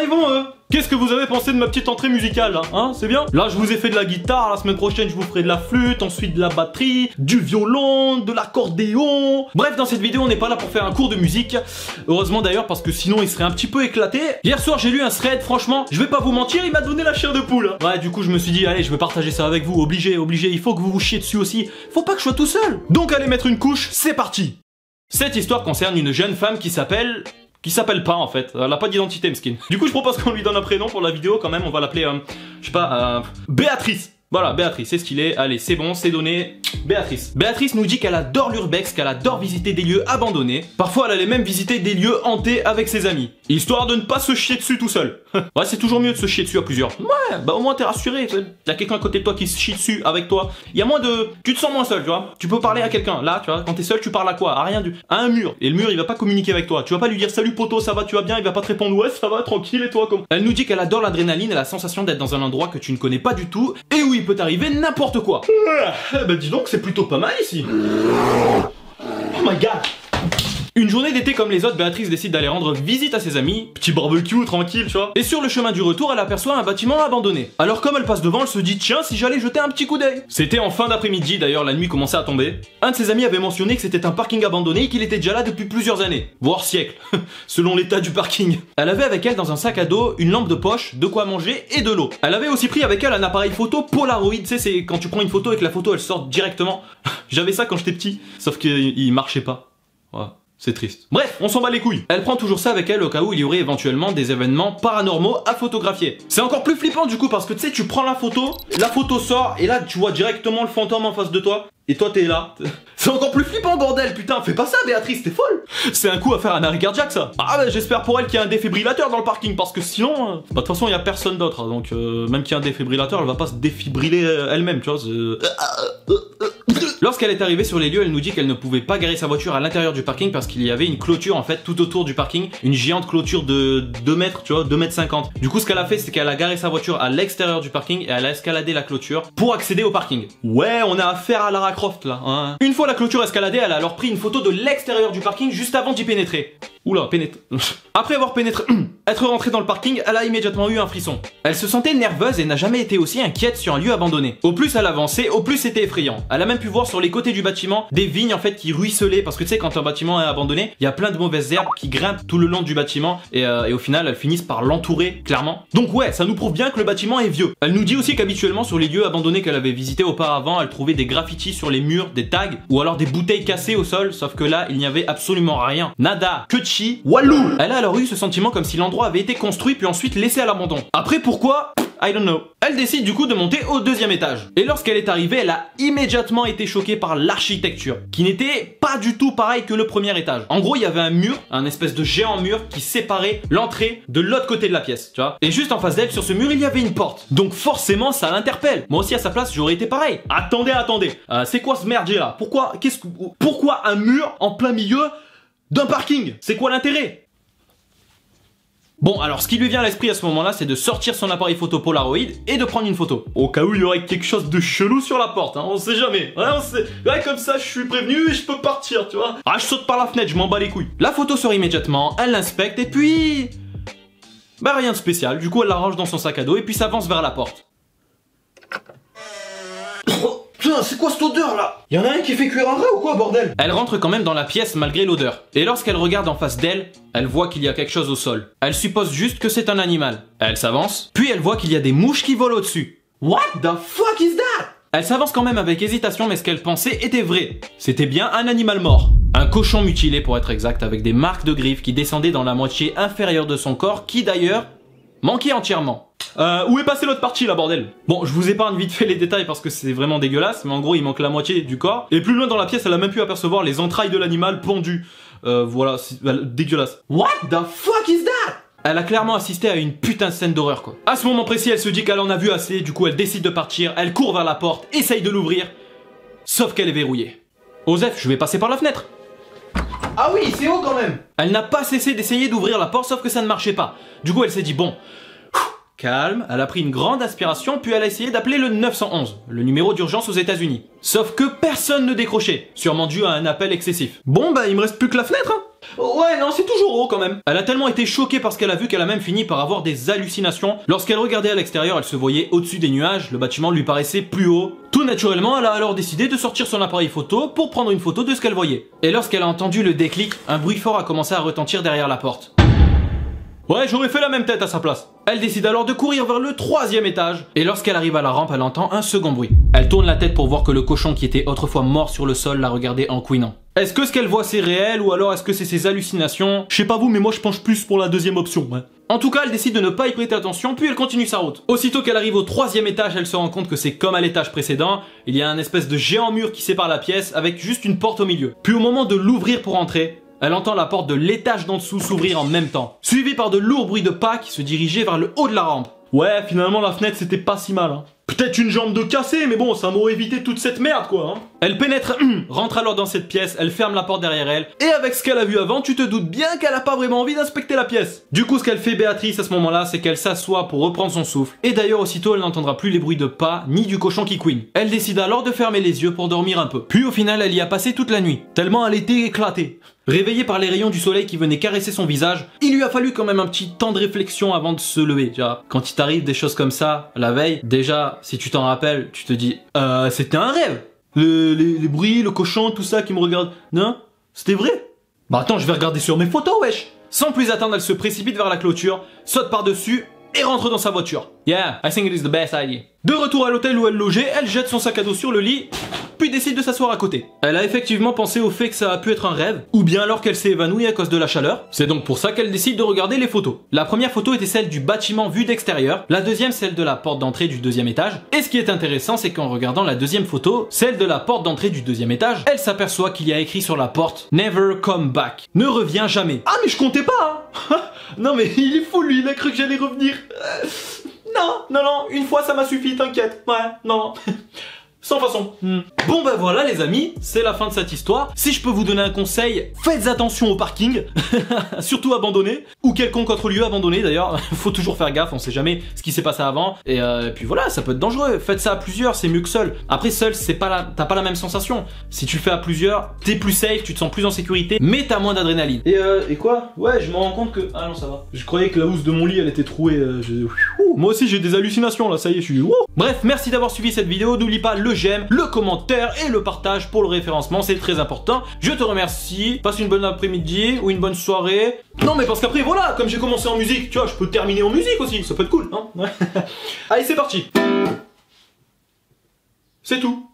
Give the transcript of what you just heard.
ils vont eux. Qu'est-ce que vous avez pensé de ma petite entrée musicale là, hein? C'est bien? Là je vous ai fait de la guitare, la semaine prochaine je vous ferai de la flûte, ensuite de la batterie, du violon, de l'accordéon. Bref, dans cette vidéo on n'est pas là pour faire un cours de musique. Heureusement d'ailleurs parce que sinon il serait un petit peu éclaté. Hier soir j'ai lu un thread, franchement, je vais pas vous mentir, il m'a donné la chair de poule. Ouais, du coup je me suis dit allez je vais partager ça avec vous, obligé, il faut que vous vous chiez dessus aussi. Faut pas que je sois tout seul. Donc allez mettre une couche, c'est parti. Cette histoire concerne une jeune femme qui s'appelle pas en fait, elle a pas d'identité mesquine. Du coup je propose qu'on lui donne un prénom pour la vidéo quand même, on va l'appeler, je sais pas, Béatrice. Voilà, Béatrice, c'est stylé, allez c'est bon, c'est donné, Béatrice. Béatrice nous dit qu'elle adore l'urbex, qu'elle adore visiter des lieux abandonnés. Parfois elle allait même visiter des lieux hantés avec ses amis, histoire de ne pas se chier dessus tout seul. Ouais, c'est toujours mieux de se chier dessus à plusieurs. Ouais, bah au moins t'es rassuré, y'a quelqu'un à côté de toi qui se chie dessus avec toi. Y a moins de... Tu te sens moins seul, tu vois. Tu peux parler à quelqu'un, là, tu vois, quand t'es seul tu parles à quoi? À rien du... À un mur. Et le mur il va pas communiquer avec toi. Tu vas pas lui dire salut poto, ça va, tu vas bien, il va pas te répondre ouais ça va, tranquille et toi comment? Elle nous dit qu'elle adore l'adrénaline et la sensation d'être dans un endroit que tu ne connais pas du tout et où il peut arriver n'importe quoi. Bah dis donc, c'est plutôt pas mal ici. Oh my god. Une journée d'été comme les autres, Béatrice décide d'aller rendre visite à ses amis, petit barbecue tranquille, tu vois. Et sur le chemin du retour, elle aperçoit un bâtiment abandonné. Alors comme elle passe devant, elle se dit tiens, si j'allais jeter un petit coup d'œil. C'était en fin d'après-midi, d'ailleurs la nuit commençait à tomber. Un de ses amis avait mentionné que c'était un parking abandonné et qu'il était déjà là depuis plusieurs années, voire siècles, selon l'état du parking. Elle avait avec elle dans un sac à dos une lampe de poche, de quoi manger et de l'eau. Elle avait aussi pris avec elle un appareil photo Polaroid, tu sais, c'est quand tu prends une photo et que la photo elle sort directement. J'avais ça quand j'étais petit, sauf qu'il marchait pas. Ouais. C'est triste. Bref, on s'en bat les couilles. Elle prend toujours ça avec elle au cas où il y aurait éventuellement des événements paranormaux à photographier. C'est encore plus flippant du coup parce que tu sais, tu prends la photo sort et là tu vois directement le fantôme en face de toi. Et toi t'es là. C'est encore plus flippant bordel, putain, fais pas ça Béatrice, t'es folle. C'est un coup à faire un arrêt cardiaque ça. Ah bah j'espère pour elle qu'il y a un défibrillateur dans le parking parce que sinon, bah de toute façon il y a personne d'autre. Donc même qu'il y a un défibrillateur, elle va pas se défibriller elle-même, tu vois. Lorsqu'elle est arrivée sur les lieux, elle nous dit qu'elle ne pouvait pas garer sa voiture à l'intérieur du parking parce qu'il y avait une clôture en fait tout autour du parking, une géante clôture de 2 mètres, tu vois, 2 mètres 50. Du coup ce qu'elle a fait c'est qu'elle a garé sa voiture à l'extérieur du parking et elle a escaladé la clôture pour accéder au parking. Ouais, on a affaire à Lara Croft là, hein. Une fois la clôture escaladée, elle a alors pris une photo de l'extérieur du parking juste avant d'y pénétrer. Oula, Après avoir être rentrée dans le parking, elle a immédiatement eu un frisson. Elle se sentait nerveuse et n'a jamais été aussi inquiète sur un lieu abandonné. Au plus elle avançait, au plus c'était effrayant. Elle a même pu voir sur les côtés du bâtiment des vignes en fait qui ruisselaient parce que tu sais quand un bâtiment est abandonné, il y a plein de mauvaises herbes qui grimpent tout le long du bâtiment et au final elles finissent par l'entourer clairement. Donc ouais, ça nous prouve bien que le bâtiment est vieux. Elle nous dit aussi qu'habituellement sur les lieux abandonnés qu'elle avait visités auparavant, elle trouvait des graffitis sur les murs, des tags ou alors des bouteilles cassées au sol, sauf que là il n'y avait absolument rien. Nada, que chi, walou. Elle a alors eu ce sentiment comme si l'endroit avait été construit puis ensuite laissé à l'abandon. Après pourquoi? I don't know. Elle décide du coup de monter au 2e étage. Et lorsqu'elle est arrivée, elle a immédiatement été choquée par l'architecture, qui n'était pas du tout pareil que le 1er étage. En gros, il y avait un mur, un espèce de géant mur qui séparait l'entrée de l'autre côté de la pièce, tu vois. Et juste en face d'elle, sur ce mur, il y avait une porte. Donc forcément, ça l'interpelle. Moi aussi à sa place, j'aurais été pareil. Attendez. C'est quoi ce merdier là? Pourquoi un mur en plein milieu d'un parking? C'est quoi l'intérêt? Bon, alors ce qui lui vient à l'esprit à ce moment-là, c'est de sortir son appareil photo Polaroid et de prendre une photo. Au cas où il y aurait quelque chose de chelou sur la porte, hein, on sait jamais. Ouais, ouais, comme ça, je suis prévenu et je peux partir, tu vois. Ah, je saute par la fenêtre, je m'en bats les couilles. La photo sort immédiatement, elle l'inspecte et puis... Bah rien de spécial, du coup elle la range dans son sac à dos et puis s'avance vers la porte. Putain, c'est quoi cette odeur là? Y'en a un qui fait cuire un rat ou quoi bordel? Elle rentre quand même dans la pièce malgré l'odeur. Et lorsqu'elle regarde en face d'elle, elle voit qu'il y a quelque chose au sol. Elle suppose juste que c'est un animal. Elle s'avance, puis elle voit qu'il y a des mouches qui volent au-dessus. What the fuck is that? Elle s'avance quand même avec hésitation mais ce qu'elle pensait était vrai. C'était bien un animal mort. Un cochon mutilé pour être exact avec des marques de griffes qui descendaient dans la moitié inférieure de son corps qui d'ailleurs manquait entièrement. Où est passé l'autre partie là bordel? Bon, je vous épargne vite fait les détails parce que c'est vraiment dégueulasse, mais en gros il manque la moitié du corps. Et plus loin dans la pièce, elle a même pu apercevoir les entrailles de l'animal pendues. Voilà, c'est dégueulasse. What the fuck is that? Elle a clairement assisté à une putain de scène d'horreur quoi. À ce moment précis, elle se dit qu'elle en a vu assez, du coup elle décide de partir, elle court vers la porte, essaye de l'ouvrir, sauf qu'elle est verrouillée. Osef, je vais passer par la fenêtre. Ah oui, c'est haut quand même. Elle n'a pas cessé d'essayer d'ouvrir la porte, sauf que ça ne marchait pas. Du coup elle s'est dit bon... Calme, elle a pris une grande aspiration puis elle a essayé d'appeler le 911, le numéro d'urgence aux États-Unis. Sauf que personne ne décrochait, sûrement dû à un appel excessif. Bon bah il me reste plus que la fenêtre hein. Ouais, non, c'est toujours haut quand même. Elle a tellement été choquée par ce qu'elle a vu qu'elle a même fini par avoir des hallucinations. Lorsqu'elle regardait à l'extérieur, elle se voyait au-dessus des nuages, le bâtiment lui paraissait plus haut. Tout naturellement, elle a alors décidé de sortir son appareil photo pour prendre une photo de ce qu'elle voyait. Et lorsqu'elle a entendu le déclic, un bruit fort a commencé à retentir derrière la porte. Ouais, j'aurais fait la même tête à sa place. Elle décide alors de courir vers le 3e étage. Et lorsqu'elle arrive à la rampe, elle entend un second bruit. Elle tourne la tête pour voir que le cochon qui était autrefois mort sur le sol la regardait en couinant. Est-ce que ce qu'elle voit c'est réel ou alors est-ce que c'est ses hallucinations? Je sais pas vous, mais moi je penche plus pour la deuxième option. Ouais. En tout cas, elle décide de ne pas y prêter attention, puis elle continue sa route. Aussitôt qu'elle arrive au 3e étage, elle se rend compte que c'est comme à l'étage précédent. Il y a un espèce de géant mur qui sépare la pièce avec juste une porte au milieu. Puis au moment de l'ouvrir pour entrer, elle entend la porte de l'étage d'en dessous s'ouvrir en même temps, suivi par de lourds bruits de pas qui se dirigeaient vers le haut de la rampe. Ouais, finalement la fenêtre c'était pas si mal. Hein. Peut-être une jambe de cassé, mais bon, ça m'aurait évité toute cette merde quoi. Hein. Elle pénètre, rentre alors dans cette pièce, elle ferme la porte derrière elle, et avec ce qu'elle a vu avant, tu te doutes bien qu'elle a pas vraiment envie d'inspecter la pièce. Du coup, ce qu'elle fait Béatrice à ce moment-là, c'est qu'elle s'assoit pour reprendre son souffle, et d'ailleurs aussitôt elle n'entendra plus les bruits de pas, ni du cochon qui couine. Elle décide alors de fermer les yeux pour dormir un peu. Puis au final, elle y a passé toute la nuit, tellement elle était éclatée. Réveillée par les rayons du soleil qui venaient caresser son visage, il lui a fallu quand même un petit temps de réflexion avant de se lever. Déjà, quand il t'arrive des choses comme ça, la veille, déjà, si tu t'en rappelles, tu te dis « c'était un rêve !» Les bruits, le cochon, tout ça qui me regarde. Non? C'était vrai? Bah attends, je vais regarder sur mes photos, wesh! Sans plus attendre, elle se précipite vers la clôture, saute par-dessus et rentre dans sa voiture. Yeah, I think it is the best idea. De retour à l'hôtel où elle logeait, elle jette son sac à dos sur le lit, puis décide de s'asseoir à côté. Elle a effectivement pensé au fait que ça a pu être un rêve, ou bien alors qu'elle s'est évanouie à cause de la chaleur. C'est donc pour ça qu'elle décide de regarder les photos. La première photo était celle du bâtiment vu d'extérieur, la deuxième celle de la porte d'entrée du 2e étage, et ce qui est intéressant c'est qu'en regardant la deuxième photo, celle de la porte d'entrée du 2e étage, elle s'aperçoit qu'il y a écrit sur la porte « Never come back », ne reviens jamais. Ah mais je comptais pas hein. Non mais il est fou lui, il a cru que j'allais revenir. Non, une fois ça m'a suffi, t'inquiète. Ouais, non. Sans façon. Bon bah voilà les amis, c'est la fin de cette histoire. Si je peux vous donner un conseil, faites attention au parking, surtout abandonné, ou quelconque autre lieu abandonné d'ailleurs. Faut toujours faire gaffe, on sait jamais ce qui s'est passé avant. Et puis voilà, ça peut être dangereux. Faites ça à plusieurs, c'est mieux que seul. Après seul, t'as pas la même sensation. Si tu le fais à plusieurs, t'es plus safe, tu te sens plus en sécurité, mais t'as moins d'adrénaline. Et quoi? Ouais, je me rends compte que... Ah non, ça va. Je croyais que la housse de mon lit, elle était trouée. Moi aussi j'ai des hallucinations là, ça y est, je suis... Bref, merci d'avoir suivi cette vidéo. N'oublie pas le j'aime, le commentaire et le partage pour le référencement, c'est très important. Je te remercie, passe une bonne après-midi ou une bonne soirée. Non mais parce qu'après voilà, comme j'ai commencé en musique, tu vois, je peux terminer en musique aussi, ça peut être cool, hein. Allez c'est parti. C'est tout.